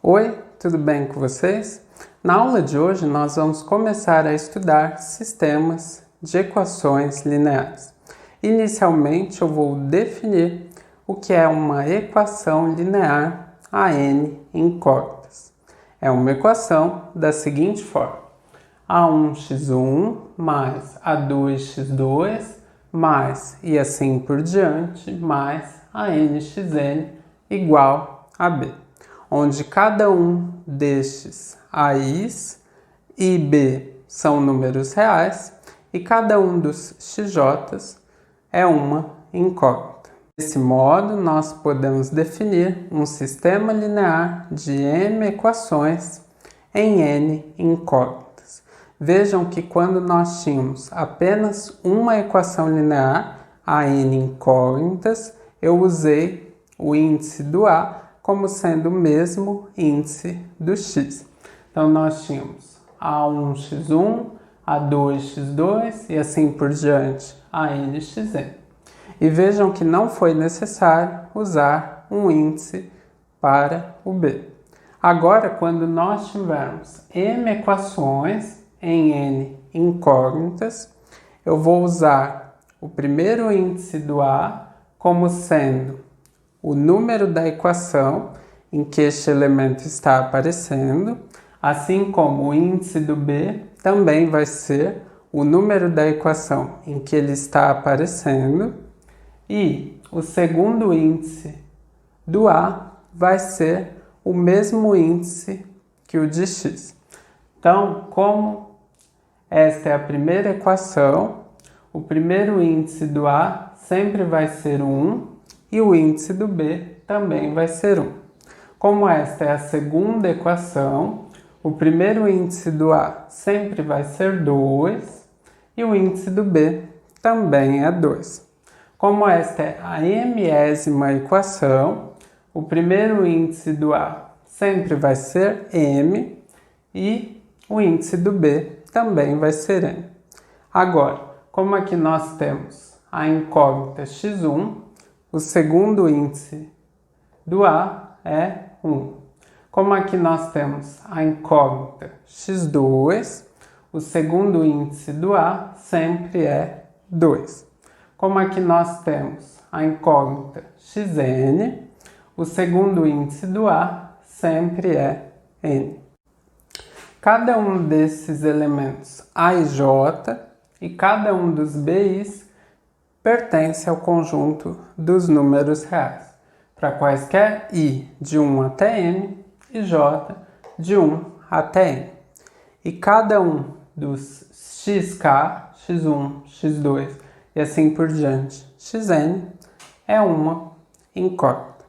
Oi, tudo bem com vocês? Na aula de hoje nós vamos começar a estudar sistemas de equações lineares. Inicialmente eu vou definir o que é uma equação linear a n incógnitas. É uma equação da seguinte forma: a1x1 mais a2x2 mais, e assim por diante, mais a nxn igual a b, onde cada um destes a's e b são números reais e cada um dos xj's é uma incógnita. Desse modo, nós podemos definir um sistema linear de m equações em n incógnitas. Vejam que quando nós tínhamos apenas uma equação linear a n incógnitas, eu usei o índice do a como sendo o mesmo índice do x. Então, nós tínhamos a1x1, a2x2 e assim por diante, a nxn. E vejam que não foi necessário usar um índice para o b. Agora, quando nós tivermos m equações em n incógnitas, eu vou usar o primeiro índice do a como sendo o número da equação em que este elemento está aparecendo, assim como o índice do b também vai ser o número da equação em que ele está aparecendo, e o segundo índice do a vai ser o mesmo índice que o de x. Então, como esta é a primeira equação, o primeiro índice do a sempre vai ser 1 e o índice do b também vai ser 1. Como esta é a segunda equação, o primeiro índice do a sempre vai ser 2 e o índice do b também é 2. Como esta é a mésima equação, o primeiro índice do a sempre vai ser m e o índice do b também vai ser m. Agora, como aqui nós temos a incógnita x1, o segundo índice do a é 1. Como aqui nós temos a incógnita x2, o segundo índice do a sempre é 2. Como aqui nós temos a incógnita xn, o segundo índice do a sempre é n. Cada um desses elementos a e j e cada um dos bi's pertence ao conjunto dos números reais, para quaisquer i de 1 até n e j de 1 até n. E cada um dos xk, x1, x2 e assim por diante, xn, é uma incógnita.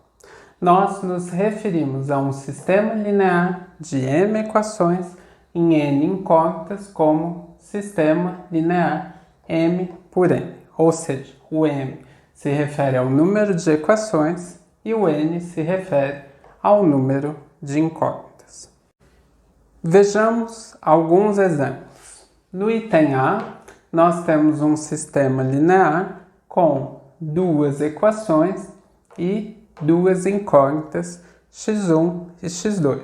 Nós nos referimos a um sistema linear de m equações em n incógnitas como sistema linear m por n. Ou seja, o m se refere ao número de equações e o n se refere ao número de incógnitas. Vejamos alguns exemplos. No item A, nós temos um sistema linear com duas equações e duas incógnitas x1 e x2.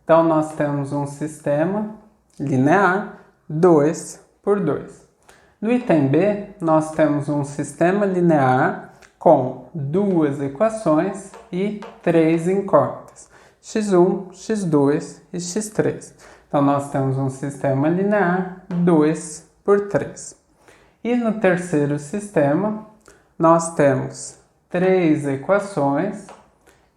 Então, nós temos um sistema linear 2 por 2. No item B, nós temos um sistema linear com duas equações e três incógnitas, x1, x2 e x3. Então, nós temos um sistema linear 2 por 3. E no terceiro sistema, nós temos três equações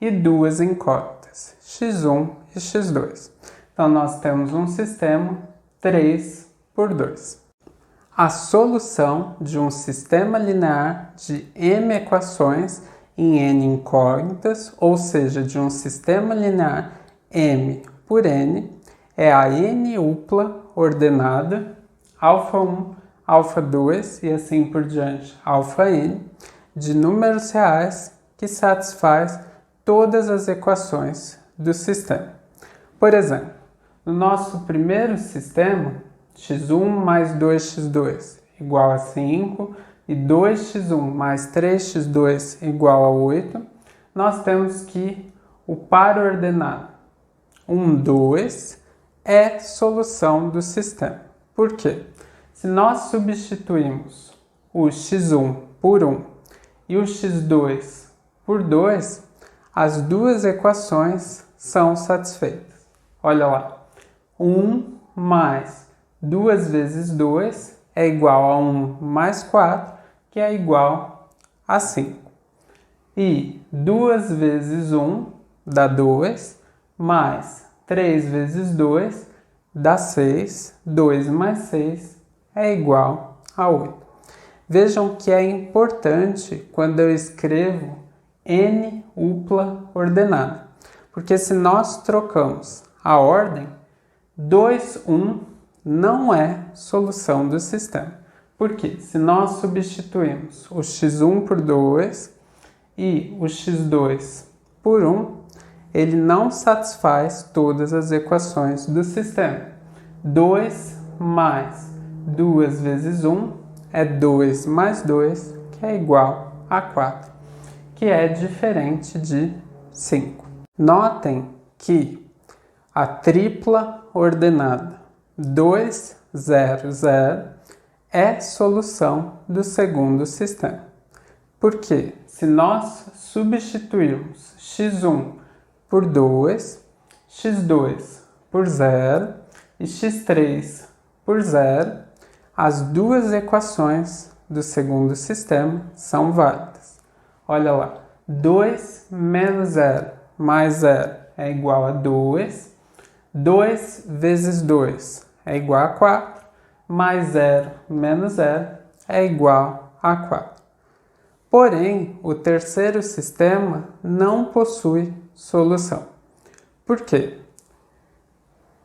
e duas incógnitas, x1 e x2. Então, nós temos um sistema 3 por 2. A solução de um sistema linear de m equações em n incógnitas, ou seja, de um sistema linear m por n, é a n-upla ordenada α1, α2 e assim por diante, αn, de números reais que satisfaz todas as equações do sistema. Por exemplo, no nosso primeiro sistema, x1 mais 2x2 igual a 5 e 2x1 mais 3x2 igual a 8, nós temos que o par ordenado 2 é solução do sistema. Por quê? Se nós substituímos o x1 por 1 e o x2 por 2, as duas equações são satisfeitas. Olha lá, 1 mais 2 vezes 2 é igual a 1 mais 4, que é igual a 5. E 2 vezes 1 dá 2, mais 3 vezes 2 dá 6, 2 mais 6 é igual a 8. Vejam que é importante quando eu escrevo n upla ordenada, porque se nós trocamos a ordem, 2, 1 não é solução do sistema. Porque se nós substituímos o x1 por 2 e o x2 por 1, ele não satisfaz todas as equações do sistema. 2 mais 2 vezes 1 é 2 mais 2, que é igual a 4, que é diferente de 5. Notem que a tripla ordenada 2, 0, 0 é solução do segundo sistema. Porque se nós substituirmos x1 por 2, x2 por 0 e x3 por 0, as duas equações do segundo sistema são válidas. Olha lá, 2 menos 0 mais 0 é igual a 2, 2 vezes 2 é igual a 4, mais 0 menos 0 é igual a 4. Porém, o terceiro sistema não possui solução. Por quê?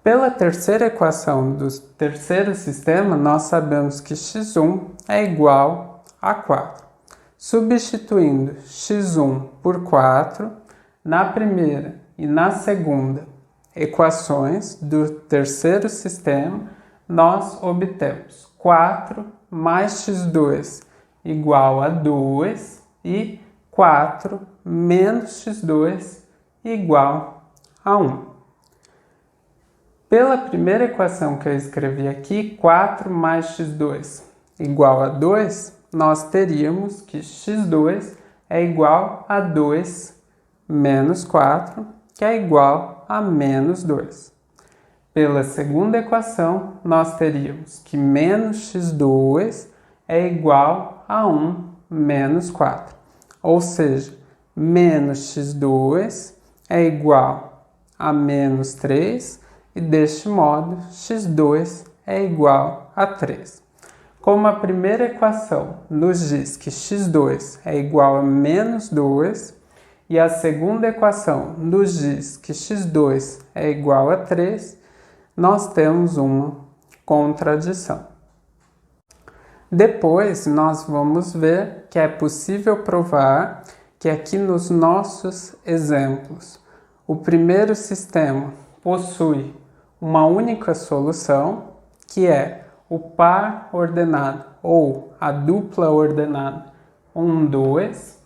Pela terceira equação do terceiro sistema, nós sabemos que x1 é igual a 4. Substituindo x1 por 4, na primeira e na segunda equações do terceiro sistema, nós obtemos 4 mais x2 igual a 2 e 4 menos x2 igual a 1. Pela primeira equação que eu escrevi aqui, 4 mais x2 igual a 2, nós teríamos que x2 é igual a 2 menos 4, que é igual a menos 2. Pela segunda equação, nós teríamos que menos x2 é igual a 1 menos 4. Ou seja, menos x2 é igual a menos 3 e, deste modo, x2 é igual a 3. Como a primeira equação nos diz que x2 é igual a menos 2 e a segunda equação nos diz que x2 é igual a 3, nós temos uma contradição. Depois, nós vamos ver que é possível provar que aqui nos nossos exemplos, o primeiro sistema possui uma única solução, que é o par ordenado ou a dupla ordenada 1, 2.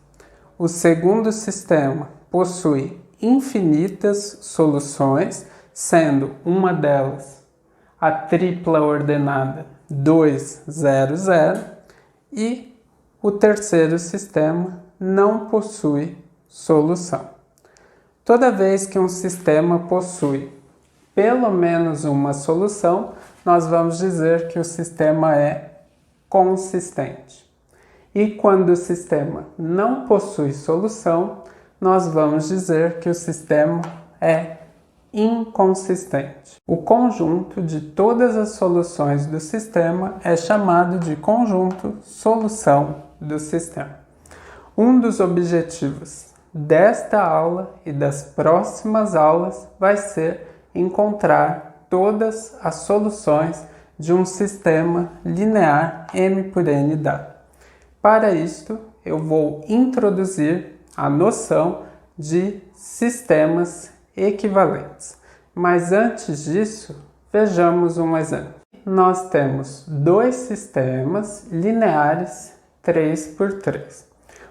O segundo sistema possui infinitas soluções, sendo uma delas a tripla ordenada 2, 0, 0. E o terceiro sistema não possui solução. Toda vez que um sistema possui pelo menos uma solução, nós vamos dizer que o sistema é consistente. E quando o sistema não possui solução, nós vamos dizer que o sistema é inconsistente. O conjunto de todas as soluções do sistema é chamado de conjunto solução do sistema. Um dos objetivos desta aula e das próximas aulas vai ser encontrar todas as soluções de um sistema linear M por N dado. Para isto, eu vou introduzir a noção de sistemas equivalentes. Mas antes disso, vejamos um exemplo. Nós temos dois sistemas lineares 3 por 3.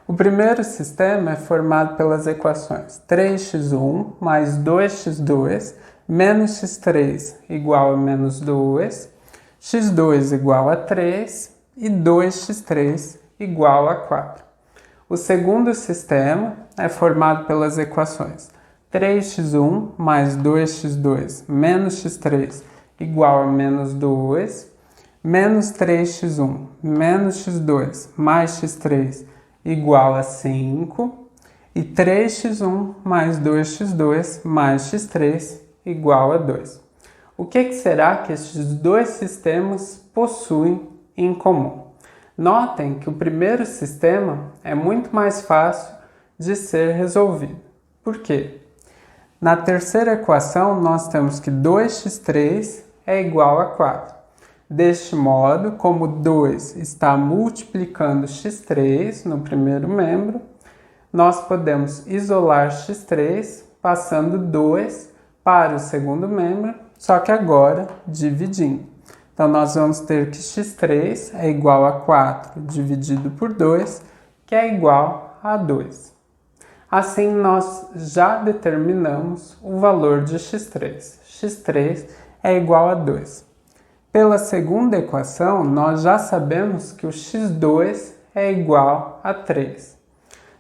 O primeiro sistema é formado pelas equações 3x1 mais 2x2 menos x3 igual a menos 2, x2 igual a 3 e 2x3 igual a 4. O segundo sistema é formado pelas equações 3x1 mais 2x2 menos x3 igual a menos 2, menos 3x1 menos x2 mais x3 igual a 5, e 3x1 mais 2x2 mais x3 igual a 2. O que será que estes dois sistemas possuem em comum? Notem que o primeiro sistema é muito mais fácil de ser resolvido. Por quê? Na terceira equação, nós temos que 2x3 é igual a 4. Deste modo, como 2 está multiplicando x3 no primeiro membro, nós podemos isolar x3 passando 2 para o segundo membro, só que agora dividindo. Então, nós vamos ter que x3 é igual a 4 dividido por 2, que é igual a 2. Assim, nós já determinamos o valor de x3. x3 é igual a 2. Pela segunda equação, nós já sabemos que o x2 é igual a 3.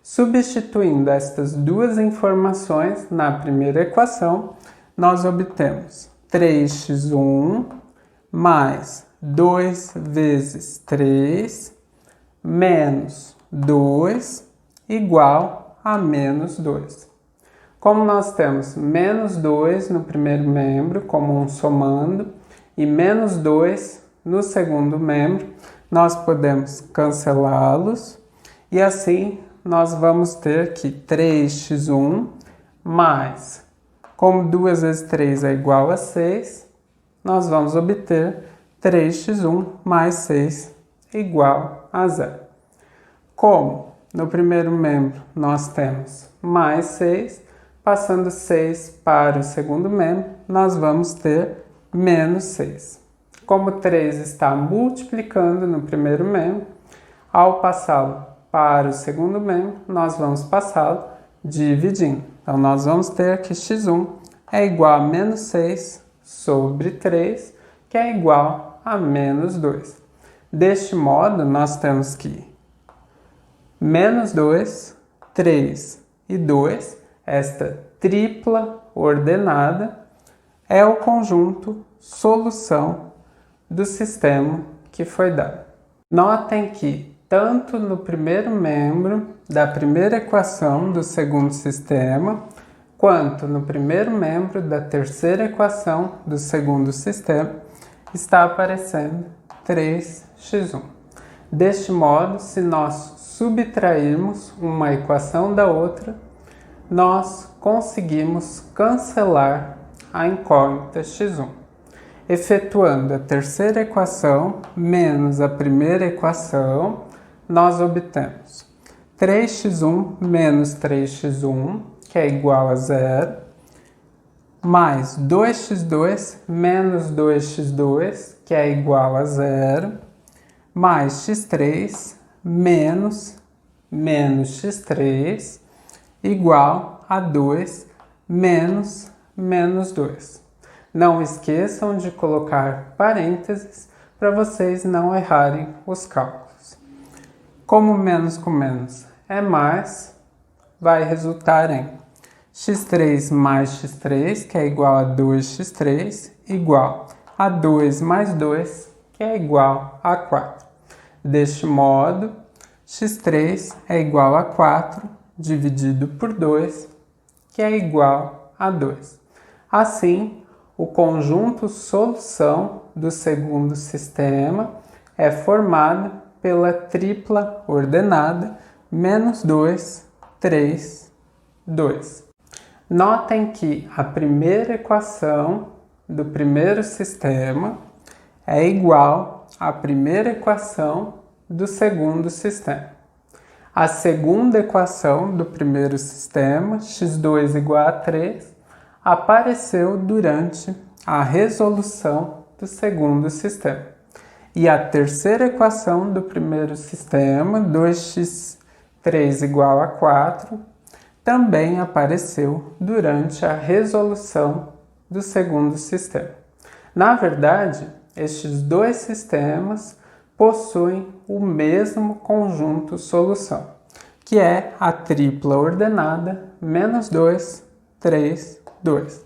Substituindo estas duas informações na primeira equação, nós obtemos 3x1 mais 2 vezes 3 menos 2 igual a menos 2. Como nós temos menos 2 no primeiro membro, como um somando, e menos 2 no segundo membro, nós podemos cancelá-los e assim nós vamos ter que 3x1 mais, como 2 vezes 3 é igual a 6, nós vamos obter 3x1 mais 6 igual a 0. Como no primeiro membro nós temos mais 6, passando 6 para o segundo membro, nós vamos ter menos 6. Como 3 está multiplicando no primeiro membro, ao passá-lo para o segundo membro, nós vamos passá-lo dividindo. Então, nós vamos ter que x1 é igual a menos 6 sobre 3, que é igual a menos 2. Deste modo, nós temos que menos 2, 3 e 2, esta tripla ordenada, é o conjunto solução do sistema que foi dado. Notem que tanto no primeiro membro da primeira equação do segundo sistema, quanto no primeiro membro da terceira equação do segundo sistema, está aparecendo 3x1. Deste modo, se nós subtrairmos uma equação da outra, nós conseguimos cancelar a incógnita x1. Efetuando a terceira equação menos a primeira equação, nós obtemos 3x1 menos 3x1, que é igual a 0, mais 2x2 menos 2x2, que é igual a 0, mais x3 menos x3, igual a 2 menos 2. Não esqueçam de colocar parênteses para vocês não errarem os cálculos. Como menos com menos é mais, vai resultar em x3 mais x3, que é igual a 2x3, igual a 2 mais 2, que é igual a 4. Deste modo, x3 é igual a 4 dividido por 2, que é igual a 2. Assim, o conjunto solução do segundo sistema é formado pela tripla ordenada menos 2, 3, 2. Notem que a primeira equação do primeiro sistema é igual à primeira equação do segundo sistema. A segunda equação do primeiro sistema, x2 igual a 3, apareceu durante a resolução do segundo sistema. E a terceira equação do primeiro sistema, 2x3 igual a 4, também apareceu durante a resolução do segundo sistema. Na verdade, estes dois sistemas possuem o mesmo conjunto solução, que é a tripla ordenada -2, 3, 2.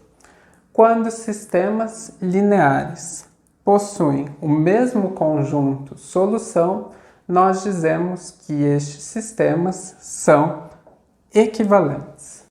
Quando sistemas lineares possuem o mesmo conjunto solução, nós dizemos que estes sistemas são equivalentes.